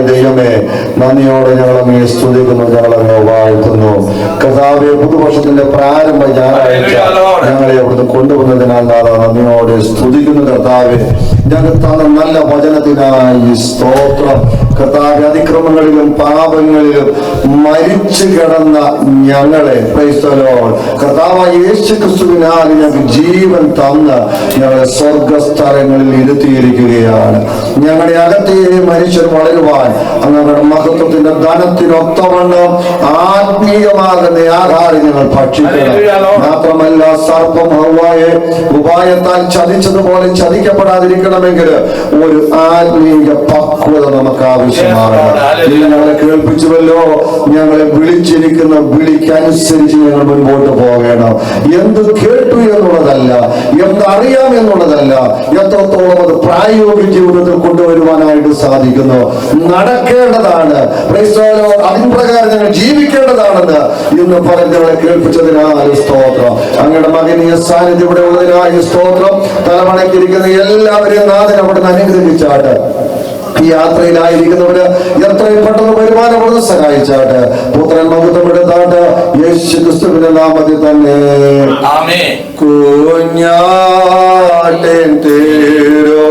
ദൈവമേ, നന്ദിയോടെ ഞങ്ങളങ്ങേ സ്തുതിക്കുന്നു, ഞങ്ങളങ്ങ് വാഴ്ത്തുന്നു. കർത്താവേ, പുതുവർഷത്തിന്റെ പ്രാരംഭ ഞായറാഴ്ച ഞങ്ങളെ അവിടുന്ന് കൊണ്ടുവന്നതിനാൽ നന്ദിയോടെ സ്തുതിക്കുന്നു. കർത്താവേ, ഞങ്ങൾ തന്ന നല്ല വചനത്തിനായി സ്തോത്രം. കർത്താവേ, അതിക്രമങ്ങളിലും പാപങ്ങളിലും മരിച്ചു കിടന്ന ഞങ്ങളെ കർത്താവായ യേശു ക്രിസ്തുവിനാൽ ഞങ്ങൾക്ക് ജീവൻ തന്ന് ഞങ്ങളെ സ്വർഗസ്ഥലങ്ങളിൽ ഇരുത്തിയിരിക്കുകയാണ്. ഞങ്ങളുടെ അകത്തെ മനുഷ്യർ വളരുവാൻ അങ്ങയുടെ മഹത്വത്തിന്റെ ധനത്തിനൊത്തവണ്ണം ആത്മീയമാകുന്ന ആഹാരം ഞങ്ങൾ ഭക്ഷിക്കണം. മാത്രമല്ല, സർപ്പം ഹവ്വായെ ഉപായത്താൽ ചതിച്ചതുപോലെ ചതിക്കപ്പെടാതിരിക്കണമെങ്കിൽ ഒരു ആത്മീയ പക്വത നമുക്ക് ആവശ്യമാണ്. ഞങ്ങളെ കേൾപ്പിച്ചുവല്ലോ, ഞങ്ങളെ വിളിച്ചിരിക്കുന്ന വിളിക്കനുസരിച്ച് ഞങ്ങൾ മുൻപോട്ട് പോകണം. എന്ത് കേട്ടു എന്നുള്ളതല്ല, എന്തറിയാം എന്നുള്ളതല്ല, എത്രത്തോളം അത് പ്രായോഗിക ജീവിതത്തിൽ കൊണ്ടുവരുവാനായിട്ട് സാധിക്കുന്നു. നടക്കേണ്ടതാണ്, അതിന് പ്രകാരം ഞങ്ങൾ ജീവിക്കേണ്ടതാണെന്ന് ഇന്ന് പറഞ്ഞ് ഞങ്ങളെ കേൾപ്പിച്ചതിനായി സ്തോത്രം. അങ്ങയുടെ മകനീയ സാന്നിധ്യം ഇവിടെ ഉള്ളതിനായി സ്തോത്രം. തലമണക്കിരിക്കുന്ന എല്ലാവരെയും നാഥൻ അവിടുന്ന് അനുഗ്രഹിച്ചാട്ട് ഈ യാത്രയിലായിരിക്കുന്നവര് എത്രയും പെട്ടെന്ന് വരുമാനം അവിടുന്ന് സഹായിച്ചാട്ട്. പുത്രൻ മഹത്വം എടുത്താട്ട് യേശു ക്രിസ്തുവിന്റെ നാമത്തിൽ തന്നെ. കുഞ്ഞാട്ടിൻ തീരോ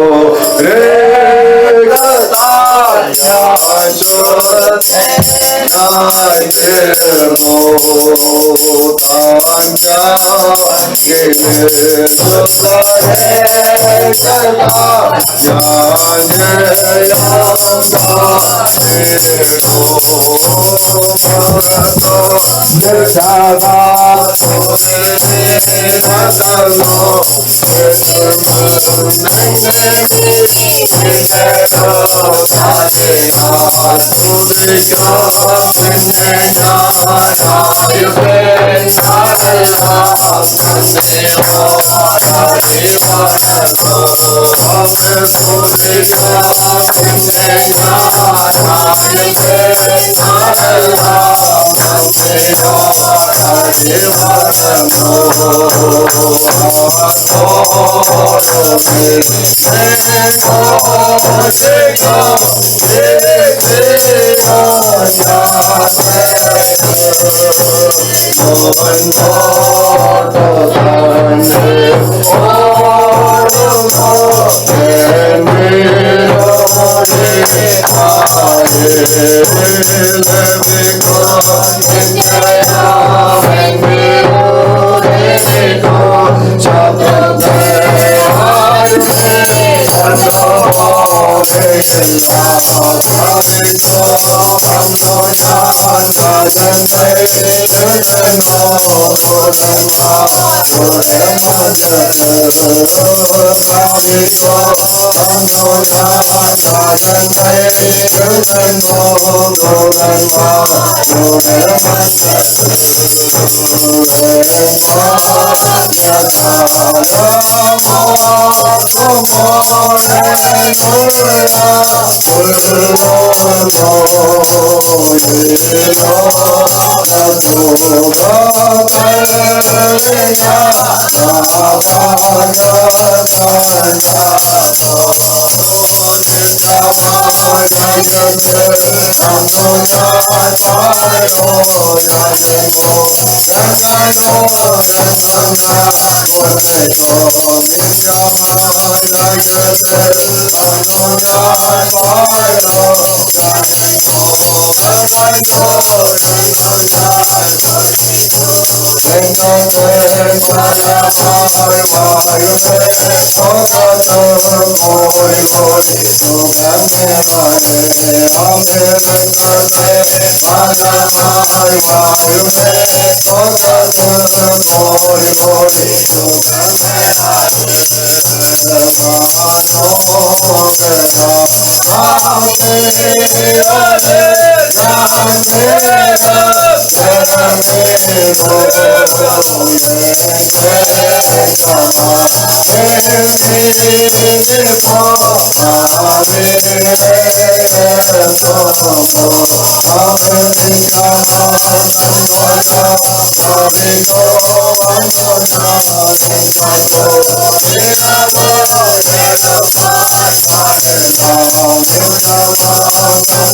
Hallelujah.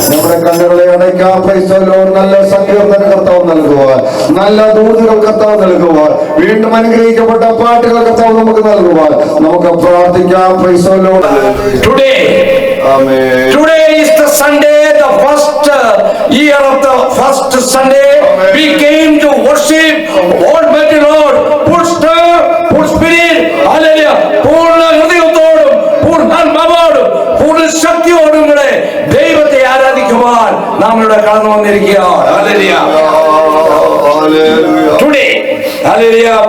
നമ്മുടെ കണ്ണുകളെ അടയ്ക്കാം. നല്ല സങ്കീർത്തന കർത്താവ് നൽകുവാൻ നല്ല ദൂതുകൾ കർത്താവ് നൽകുവാൻ, വീണ്ടും അനുഗ്രഹിക്കപ്പെട്ട പാട്ടുകൾ കർത്താവ് നമുക്ക് നൽകുവാൻ നമുക്ക് പ്രാർത്ഥിക്കാം. Praise the Lord. Today is the Sunday, the first year of the first Sunday. We came to worship Almighty Lord. Put stir, put spirit, hallelujah. പൂർണ്ണ ഹൃദയത്തോടും പൂർണ്ണാത്മാവോടും പൂർണ്ണ ശക്തിയോടും കൂടെ ദൈവത്തെ ആരാധിക്കുവാൻ നാം ഇവിടെ കടന്നു വന്നിരിക്കുകയാണ്. Hallelujah. Today, hallelujah.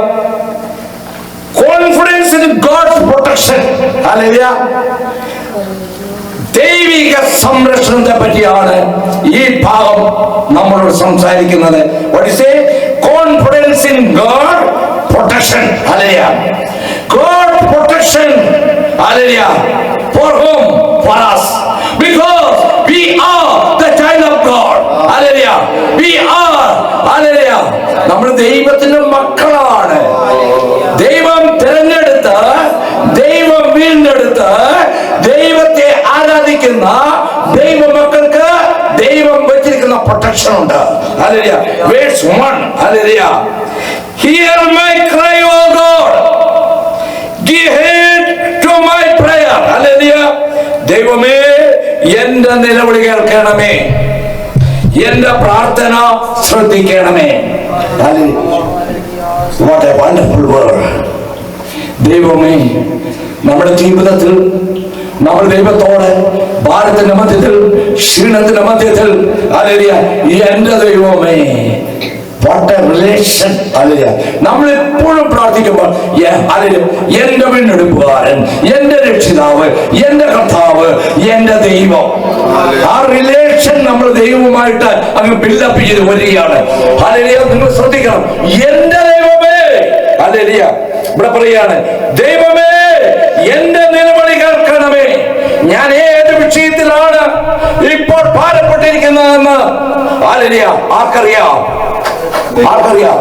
Confidence in God's protection. Hallelujah. ദൈവിക സംരക്ഷണത്തെ പറ്റിയാണ് ഈ ഭാഗം നമ്മളോട് സംസാരിക്കുന്നത്. What is it? Confidence in God protection. Hallelujah. God protection. Hallelujah. For whom? For us. Because we are the child of God. Hallelujah. We are. Hallelujah. നമ്മൾ ദൈവത്തിന്റെ മക്കളാണ്. ദൈവം തിരഞ്ഞെടുത്ത്, ദൈവം വീണ്ടെടുത്ത്, ദൈവത്തെ ആരാധിക്കുന്ന ദൈവമക്കൾക്ക് ദൈവം വെച്ചിരിക്കുന്ന പ്രൊട്ടക്ഷൻ ഉണ്ട്. Hallelujah. Verse 1. Hallelujah. Hear my cry, O God. Give heed to my prayer. Hallelujah. ദൈവമേ, എന്റെ നിലവിളി കേൾക്കണമേ, എന്റെ പ്രാർത്ഥന ശ്രദ്ധിക്കണമേ. What a wonderful word. ദൈവമേ, നമ്മുടെ ജീവിതത്തിൽ നമ്മൾ ദൈവത്തോടെ ഭാരത്തിന്റെ മധ്യത്തിൽ, ക്ഷീണത്തിന്റെ മധ്യത്തിൽ, ഹല്ലേലൂയ, എന്റെ ദൈവമേ, what a relation. ഹല്ലേലൂയ. നമ്മൾ എപ്പോഴും പ്രാർത്ഥിക്കുമ്പോൾ എന്റെ വീണ്ടെടുപ്പുകാരൻ, എന്റെ രക്ഷിതാവ്, എന്റെ കർത്താവ്, എന്റെ ദൈവം. ആ റിലേഷൻ നമ്മൾ ദൈവവുമായിട്ട് അങ്ങ് ബിൽഡപ്പ് ചെയ്ത് വരികയാണ്. ഹല്ലേലൂയ. നിങ്ങൾ ശ്രദ്ധിക്കണം, എന്റെ ദൈവമേ. ഹല്ലേലൂയ. ഇവിടെ പറയാണ്, ദൈവമേ, എന്റെ നിലവിളി കേൾക്കണമേ. ഞാൻ ഏത് വിഷയത്തിലാണ് ഇപ്പോൾ ഭാരപ്പെട്ടിരിക്കുന്നതെന്ന് ഹല്ലേലൂയ ആർക്കറിയാം? आखिरिया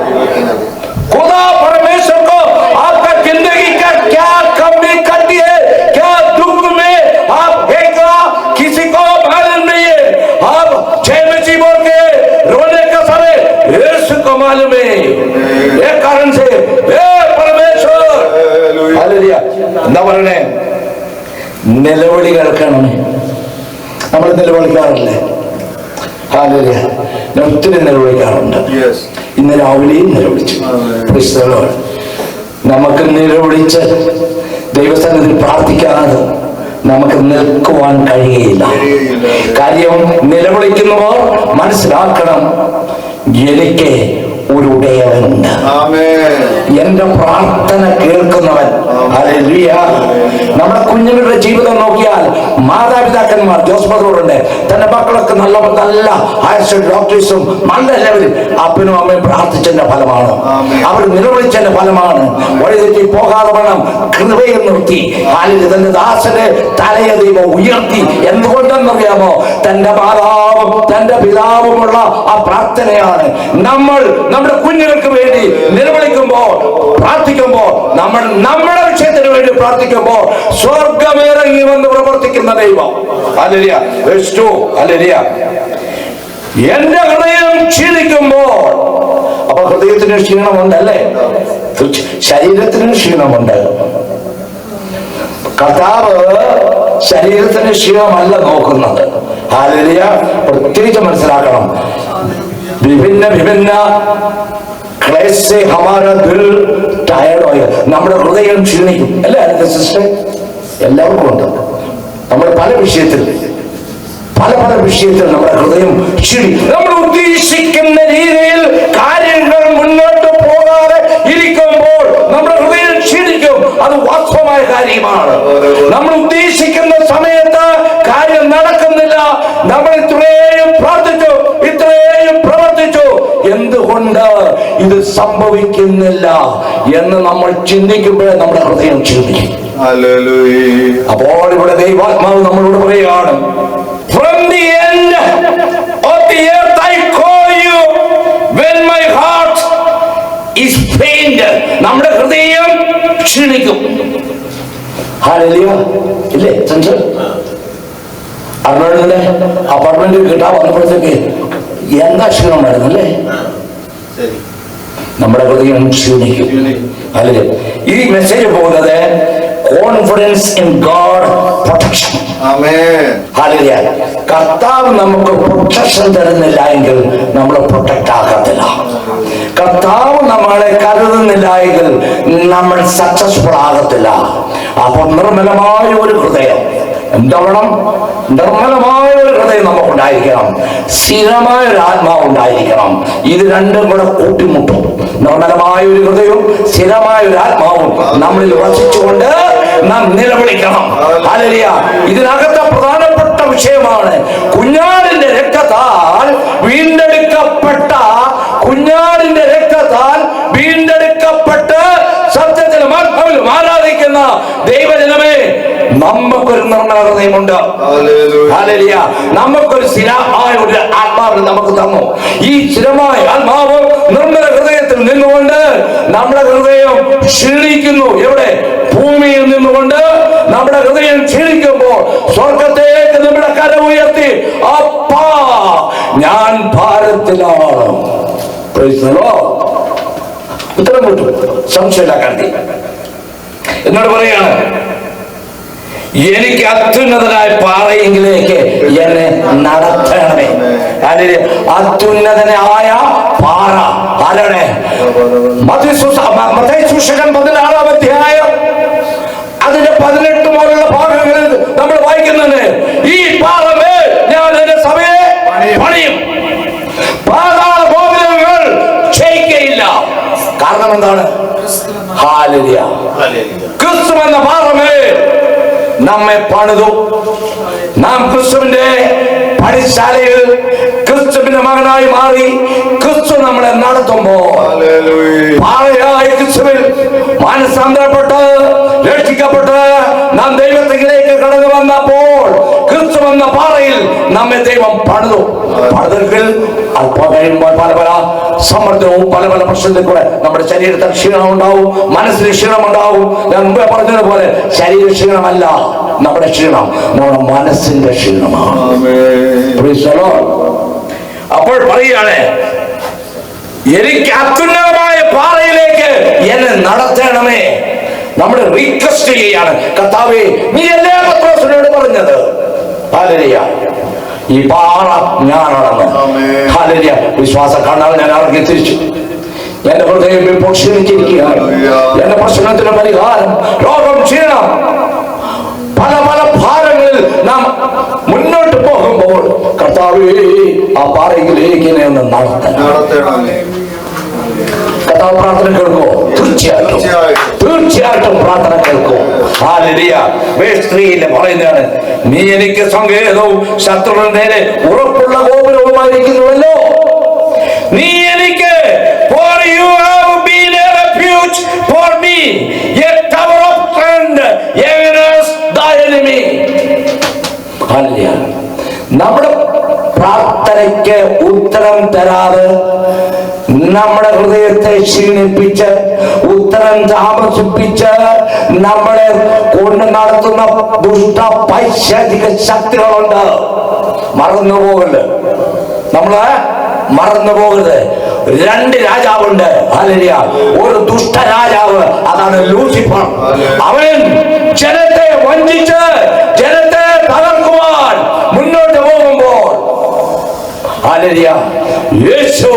खुदा परमेश्वर को आपका जिंदगी का क्या कमी करती है, क्या दुख में आप भेजा किसी को मालूम नहीं है। आप जय मसीह बोल के रोने का समय यीशु को मालूम है। ये कारण से हे परमेश्वर हालेलुया नवरने നിലവിളി കേൾക്കണമേ. നമ്മൾ നിലവിളിക്കാറില്ലേ? ഹാലേലൂയ. ഞാൻ ഒത്തിരി നിലവിളിക്കാറുണ്ട്. ഇന്ന് രാവിലെയും നിലവിളിച്ചു. നമുക്ക് നിലവിളിച്ച് ദൈവസന്നിധിയിൽ പ്രാർത്ഥിക്കാതെ നമുക്ക് നിൽക്കുവാൻ കഴിയുകയില്ല. കാര്യം നിലവിളിക്കുന്നവർ മനസ്സിലാക്കണം, എനിക്ക് ഒരു ഉടയവനുണ്ട്, എന്റെ പ്രാർത്ഥന കേൾക്കുന്നവൻ. ഹല്ലേലൂയ. നമ്മുടെ കുഞ്ഞുങ്ങളുടെ ജീവിതം നോക്കിയാൽ മാതാപിതാക്കന്മാർ ജോസ്മതോടുണ്ട്, തന്റെ മക്കളൊക്കെ നല്ല നല്ല ഹയർ സ്റ്റഡി ഡോക്ടേഴ്സും നല്ല ലെവലിൽ അപ്പനും അമ്മയും പ്രാർത്ഥിച്ചതിന്റെ ഫലമാണ്, അവർ നിലവിളിച്ചതിന്റെ ഫലമാണ്. വഴിതെറ്റി പോകാതെ വേണം കൃപയെ നിർത്തി അല്ലെങ്കിൽ തന്റെ ദാസനെ തലയെ ദൈവം ഉയർത്തി. എന്തുകൊണ്ടെന്നറിയാമോ? തന്റെ മാതാവും തന്റെ പിതാവുമുള്ള ആ പ്രാർത്ഥനയാണ്. നമ്മൾ നമ്മുടെ കുഞ്ഞുങ്ങൾക്ക് വേണ്ടി നിലവിളിക്കുമ്പോൾ, പ്രാർത്ഥിക്കുമ്പോൾ, നമ്മൾ നമ്മുടെ വിഷയത്തിന് വേണ്ടി പ്രാർത്ഥിക്കുമ്പോൾ സ്വർഗമിറങ്ങി വന്ന് പ്രവർത്തിക്കുന്ന ദൈവം. ഹല്ലേലൂയ. വേഴ്സ് 2. ഹല്ലേലൂയ. എന്റെ ഹൃദയം ക്ഷീണിക്കുമ്പോൾ, അപ്പൊ ഹൃദയത്തിന് ക്ഷീണമുണ്ട് അല്ലേ? ശരീരത്തിന് ക്ഷീണമുണ്ട്. കർത്താവ് ശരീരത്തിന് ക്ഷീണമല്ല നോക്കുന്നത്. ഹല്ലേലൂയ. പ്രത്യേകിച്ച് മനസ്സിലാക്കണം, വിഭിന്ന വിഭിന്ന ക്ലേശ് ഹമാരാ ദിൽ ടയർഡ് ആയ നമ്മുടെ ഹൃദയം ക്ഷീണിക്കും അല്ലേ? അതിന്റെ സിസ്റ്റം എല്ലാവർക്കും ഉണ്ട്. നമ്മൾ പല വിഷയത്തിൽ നമ്മുടെ ഹൃദയം ക്ഷീണിക്കും. നമ്മൾ ഉദ്ദേശിക്കുന്ന രീതിയിൽ കാര്യങ്ങൾ മുന്നോട്ട് പോകാതെ ഇരിക്കുമ്പോൾ നമ്മുടെ ഹൃദയം ക്ഷീണിക്കും. അത് വാസ്തവമായ കാര്യമാണ്. നമ്മൾ ഉദ്ദേശിക്കുന്ന സമയത്ത് കാര്യം നടക്കുന്നില്ല. നമ്മൾ ഇത്രയും പ്രാർത്ഥിച്ചു, ഇത്രയും പ്രവർത്തിച്ചു, എന്തുകൊണ്ട് ഇത് സംഭവിക്കുന്നില്ല എന്ന് നമ്മൾ ചിന്തിക്കുമ്പോഴേ നമ്മുടെ ഹൃദയം ക്ഷീണിക്കും. അപ്പോൾ ഇവിടെ ദൈവാത്മാവ് നമ്മളോട് പറയുകയാണ്, from the end of the earth I call you when my heart is faint. നമ്മുടെ ഹൃദയം ക്ഷീണിക്കും. ഹല്ലേലൂയ. ഇല്ലേ ചന്ദ്രൻ? അർണോൾഡിന്റെ അപ്പാർട്ട്മെന്റ് കിട്ടാൻ വന്നപ്പോഴത്തേക്ക് എന്താ ക്ഷീണമായിരുന്നു അല്ലേ? നമ്മുടെ ഹൃദയം ക്ഷീണിക്കും. അല്ലേ? ഈ മെസ്സേജ് പോകുന്നത് confidence in God protection. Hallelujah. കർത്താവ് നമുക്ക് പ്രൊട്ടക്ഷൻ തരുന്നില്ല എങ്കിൽ നമ്മൾ പ്രൊട്ടക്ട് ആകത്തില്ല. കർത്താവ് നമ്മളെ കരുതുന്നില്ല എങ്കിൽ നമ്മൾ സക്സസ്ഫുൾ ആകത്തില്ല. അപ്പോൾ നിർമ്മലമായ ഒരു ഹൃദയം എന്താവണം? നിർമ്മലമായ ഒരു ഹൃദയം നമുക്കുണ്ടായിരിക്കണം. സ്ഥിരമായ ഒരു ആത്മാവ് ഉണ്ടായിരിക്കണം. ഇത് രണ്ടും കൂടെ കൂട്ടിമുട്ടും. നിർമ്മലമായ ഒരു ഹൃദയവും സ്ഥിരമായ ഒരു ആത്മാവും നമ്മളിൽ വസിച്ചുകൊണ്ട് നാം നിലവിളിക്കണം. ഹല്ലേലൂയ. ഇതിനകത്തെ പ്രധാനപ്പെട്ട വിഷയമാണ് കുഞ്ഞാടിന്റെ രക്തത്താൽ വീണ്ടെടുക്കപ്പെട്ട, കുഞ്ഞാടിന്റെ രക്തത്താൽ വീണ്ടെടുക്കപ്പെട്ട് സത്യത്തിലും ആത്മാവിലും ആരാധിക്കുന്ന ദൈവജനമേ, നമുക്കൊരു നിർമ്മല ഹൃദയമുണ്ട്. ഹല്ലേലൂയ. നമുക്കൊരു സ്ഥിരമായ ഒരു ആത്മാവ് നമുക്ക് തന്നു. ഈ സ്ഥിരമായ ആത്മാവ് നിർമ്മല ഹൃദയത്തിൽ നിന്നുകൊണ്ട് നമ്മുടെ ഹൃദയം ക്ഷീണിക്കുന്നു. എവിടെ? ഭൂമിയിൽ നിന്നുകൊണ്ട് നമ്മുടെ ഹൃദയം ക്ഷീണിക്കുമ്പോൾ സ്വർഗത്തേക്ക് നമ്മുടെ കര ഉയർത്തി അപ്പാ ഞാൻ ഭാരത്തിലാണ്. ഉത്തരം കിട്ടും, സംശയമില്ല. കണ്ടി എന്നോട് പറയാണ്, എനിക്ക് അത്യുന്നതനായ പാറയെങ്കിലേക്ക് എന്നെ നടത്തണമേ. അത്യുന്നതനായ പാറ ആരാണ്? മത്തായി സുവിശേഷം 16-ാം അധ്യായം അതിന്റെ 18 മുതലുള്ള ഭാഗങ്ങളിൽ നമ്മൾ വായിക്കുന്നത്, ഈ പാറമേൽ ഞാൻ എന്റെ സഭയെ പണിയും, പാതാള ഗോപുരങ്ങൾ ക്ഷയിക്കയില്ല. കാരണം എന്താണ്? ഹല്ലേലൂയ. ക്രിസ്തു എന്ന പാറമേൽ നമ്മെ പണിതു. നാം ക്രിസ്തുവിന്റെ പണിശാലയിൽ ക്രിസ്തുവിന്റെ മകനായി മാറി. ക്രിസ്തു നമ്മളെ നടത്തുമ്പോൾ പാറയായ ക്രിസ്തുവിൽ മാനസാന്തരപ്പെട്ട് രക്ഷിക്കപ്പെട്ട് നാം ദൈവത്തിലേക്ക് കടന്നു വന്നപ്പോൾ ക്രിസ്തു എന്ന പാറയിൽ നമ്മെ ദൈവം പണിതു. പണിതെങ്കിൽ അല്പം കഴിയുമ്പോൾ പല പല സമ്മർദ്ദവും പല പല പ്രശ്നത്തിൽ കൂടെ നമ്മുടെ ശരീരത്തിൽ ക്ഷീണം ഉണ്ടാവും, മനസ്സിന് ക്ഷീണം ഉണ്ടാവും. ഞാൻ മുമ്പേ പറഞ്ഞതുപോലെ ശരീര ക്ഷീണമല്ല നമ്മുടെ ക്ഷീണം, നമ്മുടെ മനസ്സിന്റെ ക്ഷീണമാണ്. അപ്പോൾ പറയുകയാണ്, എനിക്ക് അത്യുന്നതമായ പാറയിലേക്ക് എന്നെ നടത്തണമേ. നമ്മൾ റിക്വസ്റ്റ് ചെയ്യാണ്, കർത്താവേ നീ എല്ലാ പത്രോസിനോട് പറഞ്ഞത്. ഹല്ലേലൂയ. ഈ പാറ ഞാനാണെന്ന്. ഹല്ലേലൂയ. വിശ്വാസ കണ്ണാൽ ഞാൻ ഇറങ്ങി തിരിച്ചു. എന്റെ ഹൃദയം ഇപ്പോൾ ക്ഷീണിച്ചിരിക്കുകയാണ്. എന്റെ പ്രശ്നത്തിന് പരിഹാരം, രോഗം, ക്ഷീണം, പല പല ഭാരങ്ങളിൽ നാം മുന്നോട്ട് പോകുമ്പോൾ കർത്താവേ ആ പാറയിലേക്ക് എന്നെ ഒന്ന് നടത്തണം. കർത്താവ് പ്രാർത്ഥന കേൾക്കോ? തീർച്ചയായിട്ടും പ്രാർത്ഥന കേൾക്കോ. ഹല്ലേലൂയ. വേസ്ത്രീയിലെ പറയുന്നതാണ്, നീ എനിക്ക് സങ്കേതവും ശത്രുവിന്റെ നേരെ ഉറപ്പുള്ള ഗോപുരവുമായിരിക്കുന്നുവല്ലോ. നീ എനിക്ക് for you have been a refuge for me, a tower of strength against the enemy. Hallelujah. നമ്മുടെ പ്രാർത്ഥനയ്ക്ക് ഉത്തരം തരാതെ നമ്മുടെ ഹൃദയത്തെ ക്ഷീണിപ്പിച്ച് ഉത്തരം താമസിപ്പിച്ച് നമ്മളെ കൊണ്ട് നടത്തുന്ന ദുഷ്ട പൈശാചിക ശക്തികളുണ്ട്. മറന്നു പോകരുത്, നമ്മള് മറന്നു പോകരുത്. 2 രാജാവുണ്ട്. ഹല്ലേലൂയ. ഒരു ദുഷ്ട രാജാവ്, അതാണ് ലൂസിഫർ. അവൻ ജനത്തെ വഞ്ചിച്ച് ജനത്തെ തകർക്കുവാൻ മുന്നോട്ട് പോകുമ്പോൾ ഹല്ലേലൂയ യേശു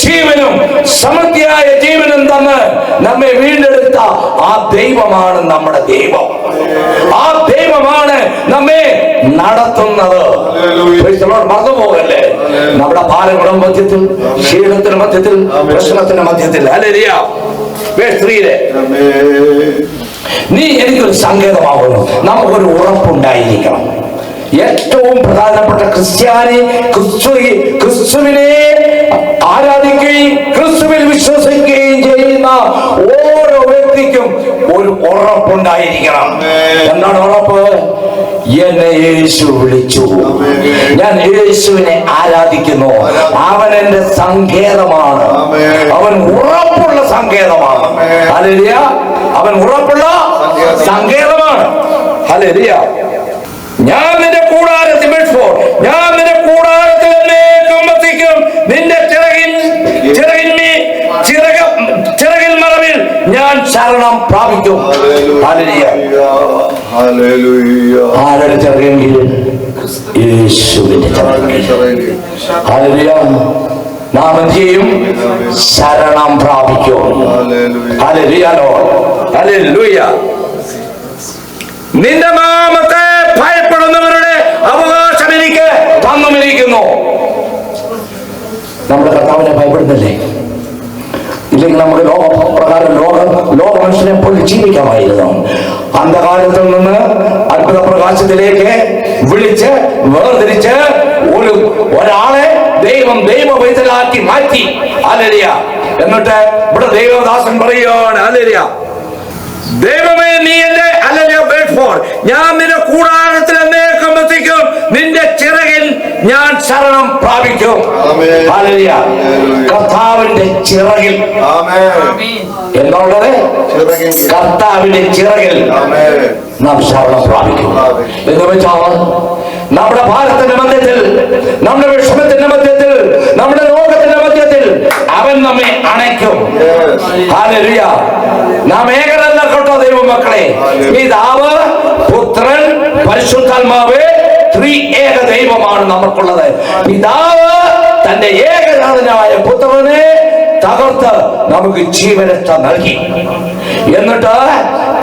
ജീവനും സമൃദ്ധിയായ ജീവനും തന്ന് നമ്മെ വീണ്ടെടുത്ത ആ ദൈവമാണ് നമ്മുടെ ദൈവം. ആ ദൈവമാണ് നമ്മെ നടത്തുന്നത്. മറന്നുപോകല്ലേ. നമ്മുടെ ഭാരങ്ങളുടെ മധ്യത്തിൽ, ക്ഷീണത്തിന്റെ മധ്യത്തിൽ, പ്രശ്നത്തിന്റെ മധ്യത്തിൽ ഹല്ലേലൂയ സ്ത്രീയിലെ നീ എനിക്കൊരു സങ്കേതമാകുന്നു. നമുക്കൊരു ഉറപ്പുണ്ടായിരിക്കണം. ഏറ്റവും പ്രധാനപ്പെട്ട ക്രിസ്ത്യാനി ക്രിസ്തുവിനെ ആരാധിക്കുകയും ക്രിസ്തുവിൽ വിശ്വസിക്കുകയും ചെയ്യുന്ന ഓരോ വ്യക്തിക്കും ഒരു ഉറപ്പുണ്ടായിരിക്കണം. എന്താണ് ഉറപ്പ്? എന്നെ യേശു വിളിച്ചു, ഞാൻ യേശുവിനെ ആരാധിക്കുന്നു, അവൻ എന്റെ സങ്കേതമാണ്, അവൻ ഉറപ്പുള്ള സങ്കേതമാണ്. ഹല്ലേലൂയ. അവൻ ഉറപ്പുള്ള സങ്കേതമാണ്. ഹല്ലേലൂയ. ഞാൻ നിന്റെ കൂടാരത്തിൽ ഞാൻ നിന്റെ കൂടാരത്തിൽ എന്നേക്കും വസിക്കും. നിന്റെ ചിറകിന്മേൽ ചിറക് ശരണം പ്രാപിക്കും. ഹല്ലേലൂയ. ആരുടെ ചിറകെങ്കിൽ? യേശുവിന്റെ ചിറകെങ്കിൽ. ഹല്ലേലൂയ. നാം എന്ത് ചെയ്യും? ശരണം പ്രാപിക്കും. ഹല്ലേലൂയ. ഹല്ലേലൂയ. നിന്റെ നാമത്തെ ഭയപ്പെടുന്നവരുടെ അവകാശം എനിക്ക് തന്നുമിരിക്കുന്നു. നമ്മുടെ കർത്താവിനെ ഭയപ്പെടുന്നില്ലേ? ഇല്ലെങ്കിൽ നമുക്ക് ലോകപ്രകാരം ലോക മനുഷ്യനെ പോലെ ജീവിക്കാമായിരുന്നു. അന്ധകാലത്തിൽ നിന്ന് അത്ഭുത പ്രകാശത്തിലേക്ക് വിളിച്ച് വേർതിരിച്ച് ഒരാളെ ദൈവം ദൈവവൈതലാക്കി മാറ്റി. ഹല്ലേലൂയ. എന്നിട്ട് ഇവിടെ ദൈവദാസൻ പറയുകയാണ്, ഹല്ലേലൂയ, ദൈവമേ നീ എന്റെ ഞാൻ നിന്റെ കൂടാരത്തിൽ എന്നേക്കും വസിക്കും, നിന്റെ ചിറകിൽ ഞാൻ ശരണം പ്രാപിക്കും. ഹല്ലേലൂയ. കർത്താവിന്റെ ചിറകിൽ എന്നുള്ളത് കർത്താവിന്റെ ചിറകിൽ നാം ശരണം പ്രാപിക്കും. എന്ന് വെച്ചാൽ നമ്മുടെ ഭാരത്തിന്റെ മധ്യത്തിൽ, നമ്മുടെ വിഷമത്തിന്റെ മധ്യത്തിൽ, നമ്മുടെ രോഗത്തിന്റെ മധ്യത്തിൽ അവൻ നമ്മെ അണയ്ക്കും. ഹല്ലേലൂയ. നാം ഏകനല്ല കേട്ടോ ദൈവമക്കളെ. പിതാവ്, പുത്രൻ, പരിശുദ്ധാത്മാവ്, ത്രിഏക ദൈവമാണ് നമുക്കുള്ളത്. പിതാവ് തന്റെ ഏകനാഥനായ പുത്രനെ തകർത്ത് നമുക്ക് ജീവരക്ഷ നൽകി. എന്നിട്ട്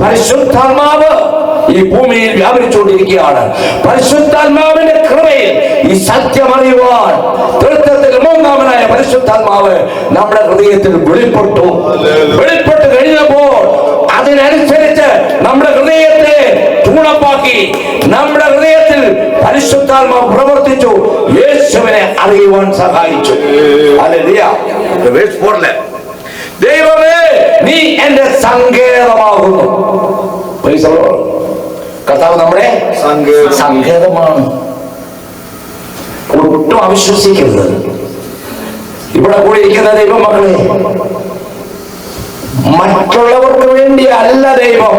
പരിശുദ്ധാത്മാവ് ഈ ഭൂമിയിൽ വ്യാപരിച്ചുകൊണ്ടിരിക്കുകയാണ്. പരിശുദ്ധാത്മാവിന്റെ കൃപയിൽ ഈ സത്യം അറിയുവാൻ തൃത്വത്തിൽ മൂന്നാമനായ പരിശുദ്ധാത്മാവ് നമ്മുടെ ഹൃദയത്തിൽ വെളിപ്പെട്ടു കഴിഞ്ഞപ്പോൾ അതിനനുസരിച്ച് നമ്മുടെ ഹൃദയത്തെ ചൂണപ്പാക്കി നമ്മുടെ ഹൃദയത്തിൽ പരിശുദ്ധാത്മാവ് പ്രവർത്തിച്ചു, യേശുവിനെ അറിയുവാൻ സഹായിച്ചു. ഹല്ലേലൂയ. ദൈവമേ നീ എന്റെ സങ്കേതമാകുന്നു. കർത്താവ് നമ്മുടെ സങ്കേതമാണ്. ഒട്ടും അവിശ്വസിക്കരുത്. ഇവിടെ കൂടിയിരിക്കുന്ന ദൈവമക്കളെ, മറ്റുള്ളവർക്ക് വേണ്ടി അല്ല ദൈവം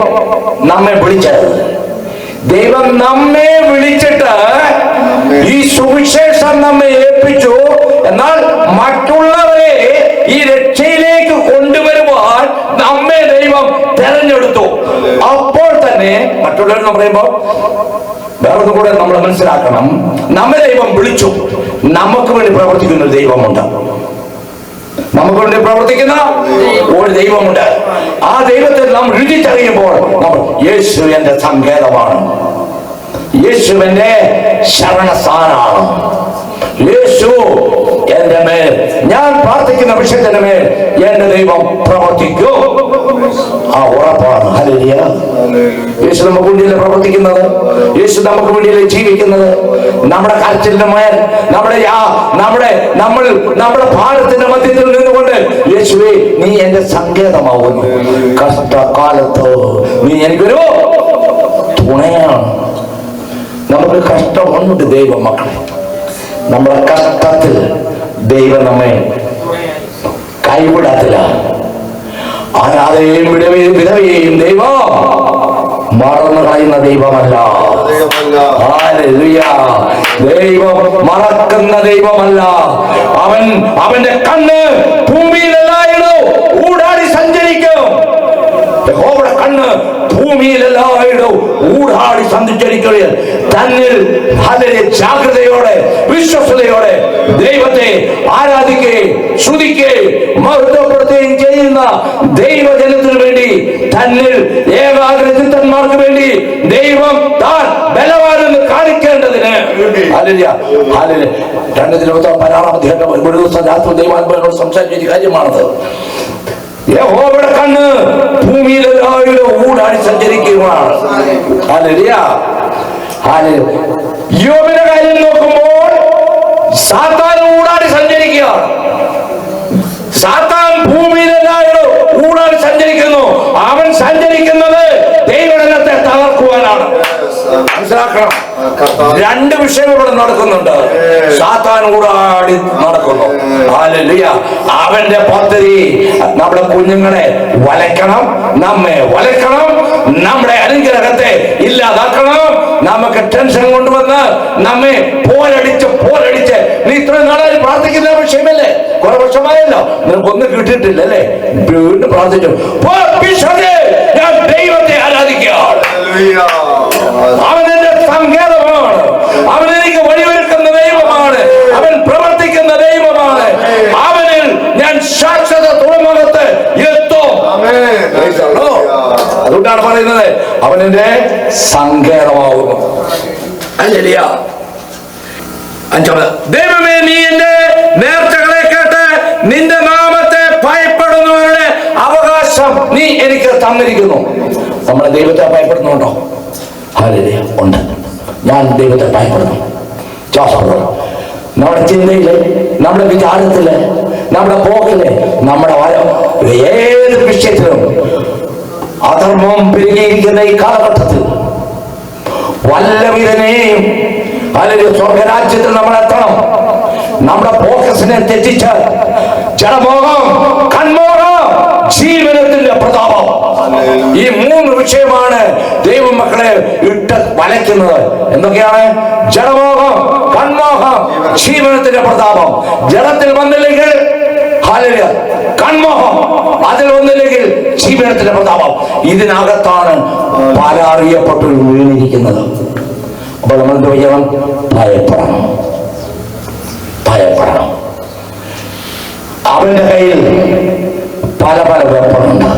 നമ്മെ വിളിച്ചത്. ദൈവം നമ്മെ വിളിച്ചിട്ട് ഈ സുവിശേഷം നമ്മെ ഏൽപ്പിച്ചു. എന്നാൽ മറ്റുള്ളവരെ ഈ രക്ഷയിലേക്ക് കൊണ്ടുവരുവാൻ നമ്മെ ദൈവം തെരഞ്ഞെടുത്തു. അപ്പോൾ തന്നെ മറ്റുള്ളവർ പറയുമ്പോൾ വേറൊന്നും കൂടെ നമ്മൾ മനസ്സിലാക്കണം. നമ്മെ ദൈവം വിളിച്ചു. നമുക്ക് വേണ്ടി പ്രവർത്തിക്കുന്ന ഒരു ദൈവമുണ്ട്. നമുക്ക് വേണ്ടി പ്രവർത്തിക്കുന്ന ഒരു ദൈവമുണ്ട്. ആ ദൈവത്തെ നാം രുചിച്ചറിയുമ്പോൾ നമ്മൾ യേശു എന്റെ സങ്കേതമാണ്, യേശുവിന്റെ ശരണസ്ഥാനാണ്, യേശു എന്റെ മേൽ, ഞാൻ പ്രാർത്ഥിക്കുന്ന വിഷയത്തിന്റെ മേൽ എന്റെ ദൈവം പ്രവർത്തിക്കും. ആ ഉറപ്പാണ്. ഹല്ലേലൂയ. യേശു നമുക്ക് വേണ്ടിയല്ലേ പ്രവർത്തിക്കുന്നത്? യേശു നമുക്ക് വേണ്ടിയല്ലേ ജീവിക്കുന്നത്? നമ്മുടെ കരച്ചിലിന്റെ മേൽ, നമ്മുടെ ഭാരത്തിന്റെ മധ്യത്തിൽ നിന്നുകൊണ്ട് യേശുവേ നീ എന്റെ സങ്കേതമാവുന്നു. കഷ്ടകാലത്ത് നീ എനിക്കൊരു തുണയാണ്. നമുക്ക് കഷ്ടമുണ്ട് ദൈവം മക്കളെ. നമ്മുടെ കഷ്ടത്തിൽ ദൈവം നമ്മെ കൈവിടത്തില്ല. അനാഥയെയും വിധവയെയും ദൈവം മറന്നു കളയുന്ന ദൈവമല്ല. ഹല്ലേലൂയ. ദൈവം മറക്കുന്ന ദൈവമല്ല. അവന്റെ കണ്ണ് ഭൂമിയിലെല്ലായിടും ഊടാടി സഞ്ചരിക്കും. യഹോവയുടെ കണ്ണ് ഭൂമിയിലെല്ലായിടും ഊടാടി സഞ്ചരിക്കുകയും തന്നിൽ വളരെ ജാഗ്രതയോടെ വിശ്വസതയോടെ ദൈവത്തെ ആരാധിക്കുകയും ശ്രുതിക്കുകയും മഹത്വപ്പെടുത്തുകയും ചെയ്യുന്ന ദൈവജനത്തിനു വേണ്ടി, തന്നിൽ ഏകാഗ്രചിത്തന്മാർക്ക് വേണ്ടി ദൈവം താൻ ബലവാനെന്ന് കാണിക്കേണ്ടതിന്. ഹല്ലേലൂയ. ഹല്ലേലൂയ. 2 ഒരു ദിവസം രാത്രി ദൈവാത്മാവിനോട് സംസാരിച്ച കാര്യമാണത്. യഹോവയുടെ കണ്ണ് ഭൂമിയിലെല്ലാവരും ഊടാടി സഞ്ചരിക്കുകയാണ്. ഹല്ലേലൂയ. ഹല്ലേലൂയ. യോബിന്റെ കാര്യം നോക്കുമ്പോൾ സാത്താൻ ഊടാടി സഞ്ചരിക്കുകയാണ്. സാത്താൻ ഭൂമിയിലെല്ലാവരും ഊടാടി സഞ്ചരിക്കുന്നു. അവൻ സഞ്ചരിക്കുന്നത് ദൈവജനത്തെ തകർക്കുവാനാണ്. മനസ്സിലാക്കണം. 2 വിഷയങ്ങൾ ഇവിടെ നടക്കുന്നുണ്ട്. സാത്താൻ ഊടാടി നടക്കുന്നു. ഹല്ലേലൂയ. അവന്റെ പദ്ധതി നമ്മുടെ കുഞ്ഞുങ്ങളെ വലയ്ക്കണം, നമ്മെ വലയ്ക്കണം, നമ്മുടെ അനുഗ്രഹത്തെ ഇല്ലാതാക്കണം, നമുക്ക് ടെൻഷൻ കൊണ്ടുവന്ന് നമ്മെ പോരടിച്ച് നീ ഇത്രയും നാളായി പ്രാർത്ഥിക്കുന്ന വിഷയമല്ലേ? കുറെ വർഷമായല്ലോ, നിനക്കൊന്നും കിട്ടിയിട്ടില്ല അല്ലേ? വീണ്ടും പ്രാർത്ഥിച്ചു. ഞാൻ ദൈവത്തെ ആരാധിക്കുകയാണ്. അവൻ എന്റെ സങ്കേതമാണ്, അവൻ എനിക്ക് വഴിയൊരുക്കുന്ന ദൈവമാണ്, അവൻ പ്രവർത്തിക്കുന്ന ദൈവമാണ്, അവനിൽ ഞാൻ ശാശ്വത തുറമുഖത്ത് എത്തും. അതുകൊണ്ടാണ് പറയുന്നത് അവൻ എന്റെ സങ്കേതമാകുന്നു. ഹല്ലേലൂയ. അഞ്ചാമത്, ദൈവമേ നീ എന്റെ നേർച്ചകളെ കേട്ട് നിന്റെ നാമത്തെ ഭയപ്പെടുന്നവരുടെ അവകാശം നീ എനിക്ക് തന്നിരിക്കുന്നു. നമ്മളെ ദൈവത്തെ ഭയപ്പെടുന്നുണ്ടോ? ഹല്ലേലൂയ, ഉണ്ട്. ഞാൻ ദൈവത്തെ ഭയപ്പെടുന്നു. നമ്മുടെ ചിന്തയില്, നമ്മുടെ വിചാരത്തില്, നമ്മുടെ പോക്കില്, നമ്മുടെ ഏത് വിഷയത്തിലും അധർമ്മം പെരുകിയിരിക്കുന്ന ഈ കാലഘട്ടത്തിൽ വല്ലവിധനെയും അല്ലെങ്കിൽ സ്വർഗരാജ്യത്തിൽ നമ്മൾ എത്തണം. നമ്മുടെ ഫോക്കസിനെ തെറ്റിച്ച് ജഡമോഹം, കൺമോഹം, ജീവനത്തിന്റെ പ്രതാപം, ഈ മൂന്ന് വിഷയമാണ് ദൈവമക്കളെ ഇട്ട് വലയ്ക്കുന്നത്. എന്തൊക്കെയാണ്? ജഡമോഹം, കൺമോഹം, ജീവനത്തിന്റെ പ്രതാപം. ജഡത്തിൽ വന്നില്ലെങ്കിൽ ഹല്ലേലൂയ, കൺമോഹം അതിൽ വന്നില്ലെങ്കിൽ ജീവനത്തിന്റെ പ്രതാപം. ഇതിനകത്താണ് പല അറിയപ്പെട്ടു വീണിരിക്കുന്നത്. അപ്പോൾ നമ്മൾ എന്ത് ചെയ്യണം? ഭയപ്പെടണം, ഭയപ്പെടണം. അവന്റെ കയ്യിൽ പല പല വെപ്പണുണ്ട്,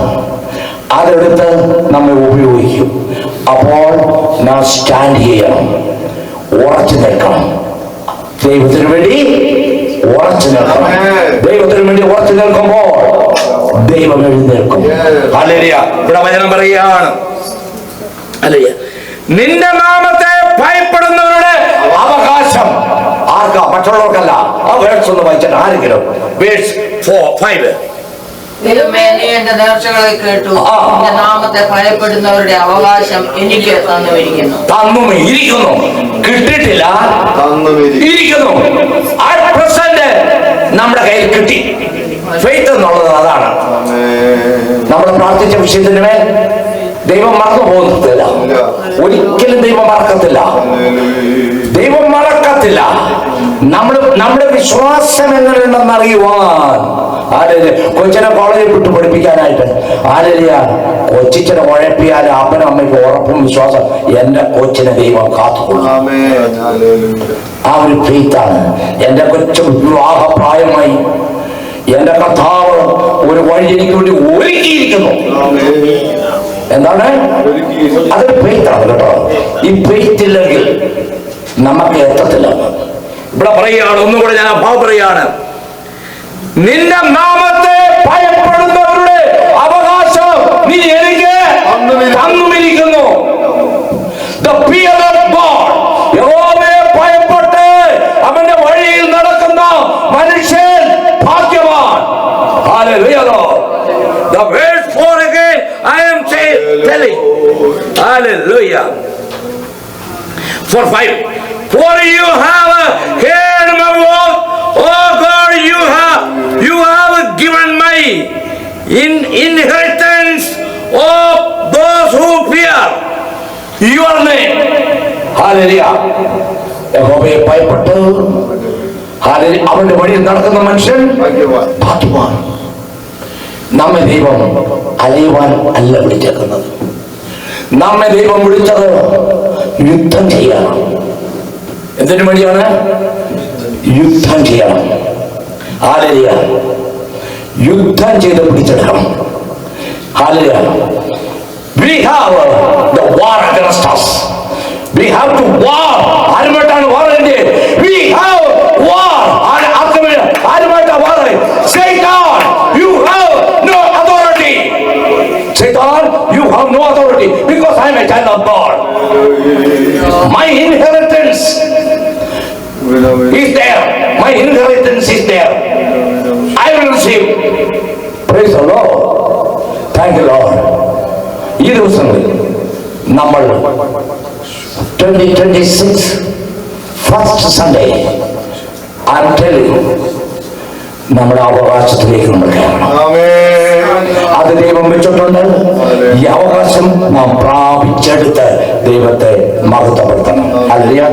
അതെടുത്ത് നമ്മെ ഉപയോഗിക്കും. അപ്പോൾ നാം സ്റ്റാൻഡ് ചെയ്യണം, ഉറച്ചു നിൽക്കണം. ദൈവത്തിന് വേണ്ടി ഉറച്ചു നിൽക്കണം. ദൈവത്തിന് വേണ്ടി ഉറച്ചു നിൽക്കുമ്പോൾ ദൈവം എഴുന്നേൽക്കും. ഹല്ലേലൂയ. ഇവിടെ വചനം പറയുകയാണ്, ഹല്ലേലൂയ, നിന്റെ നാമത്തെ ഭയപ്പെടുന്നവരുടെ അവകാശം ആർക്കാ? മറ്റുള്ളവർക്കല്ല. ആ വേഴ്സ് ഒന്ന് വായിച്ചാൽ ആരെങ്കിലും. വേഴ്സ് 4-5. ദൈവമേ നീ എന്റെ നേർച്ചകളെ കേട്ടു, നിന്റെ നാമത്തെ ഭയപ്പെടുന്നവരുടെ അവകാശം എനിക്ക് തന്നുമിരിക്കുന്നു. തന്നുമിരിക്കുന്നു, കിട്ടിയിട്ടില്ല, ഇരിക്കുന്നു. ആ പ്രസന്റ് നമ്മുടെ കയ്യിൽ കിട്ടി. ഫെയ്ത്ത് എന്നുള്ളത് അതാണ്. നമ്മൾ പ്രാർത്ഥിച്ച വിഷയത്തിന് മേൽ ദൈവം മറന്നു പോകുന്നില്ല. ഒരിക്കലും ദൈവം മറക്കത്തില്ല, ദൈവം മറക്കത്തില്ല. നമ്മുടെ വിശ്വാസം എങ്ങനെയുണ്ടെന്ന് അറിയുവാൻ കൊച്ചിനെ കോളേജിൽ വിട്ടു പഠിപ്പിക്കാനായിട്ട് കൊച്ചിനെ ഉഴപ്പിയാൽ അപ്പനും അമ്മയ്ക്ക് ഉറപ്പും വിശ്വാസം, എന്റെ കൊച്ചിനെ ദൈവം കാത്തുകൊള്ളും. ആ ഒരു ഫെയ്ത്താണ്. എന്റെ കൊച്ചു വിവാഹപ്രായമായി, എന്റെ കർത്താവ് ഒരു വഴി എനിക്ക് വേണ്ടി ഒരുക്കിയിരിക്കുന്നു. എന്താണ്? അതൊരു ഫെയ്ത്താണ് കേട്ടോ. ഈ ഫെയ്ത്ത് ഇല്ലെങ്കിൽ നമുക്ക് എത്തത്തില്ല. ഇവിടെ പറയുകയാണ്, ഒന്നുകൂടെ ഞാൻ അഭാവം പറയുകയാണ്, നിന്റെ നാമത്തെ ഭയപ്പെടുന്നവരുടെ അവകാശം നീ എനിക്ക് തന്നുമിരിക്കുന്നു. The fear of God, യഹോവയെ ഭയപ്പെട്ട് അവന്റെ വഴിയിൽ നടക്കുന്ന മനുഷ്യൻ ഭാഗ്യവാൻ. Hallelujah. The verse 4 again I am telling. Hallelujah. 4-5. For you have heard my voice, oh God, you have given my inheritance of those who fear your name. Hallelujah. യഹോവയെ ഭയപ്പെട്ട് അവന്റെ വഴിയിൽ നടക്കുന്ന മനുഷ്യൻ ഭാഗ്യവാൻ. നമ്മെ ദൈവം അലയുവാൻ അല്ല വിളിച്ചേക്കുന്നത്. നമ്മെ ദൈവം വിളിച്ചത് യുദ്ധം ചെയ്യണം. എന്തിനു വേണ്ടിയാണ്? യുദ്ധം ചെയ്യണം. ഹല്ലേലൂയ. യുദ്ധം ചെയ്ത് പിടിച്ചെടുക്കണം. Hallelujah. We have the war against us. We have to war. ആരുമായിട്ടാണ് war ഉണ്ട്? We have war. ആരുമായിട്ടാണ് war? Satan, you have no authority. Satan, you have no authority because I am a child of God. My inheritance is there. My inheritance is there. I will receive. Praise the Lord. Thank you, Lord. ഈ ദിവസങ്ങളിൽ നമ്മൾ 2026 first Sunday I am telling you, നമ്മുടെ അവകാശത്തിലേക്ക് നമ്മൾ കയറണം. അത് ദൈവം വെച്ചിട്ടുണ്ട്. ഈ അവകാശം നാം പ്രാപിച്ചെടുത്ത് ദൈവത്തെ മഹത്വപ്പെടുത്തണം. ഹല്ലേലൂയ.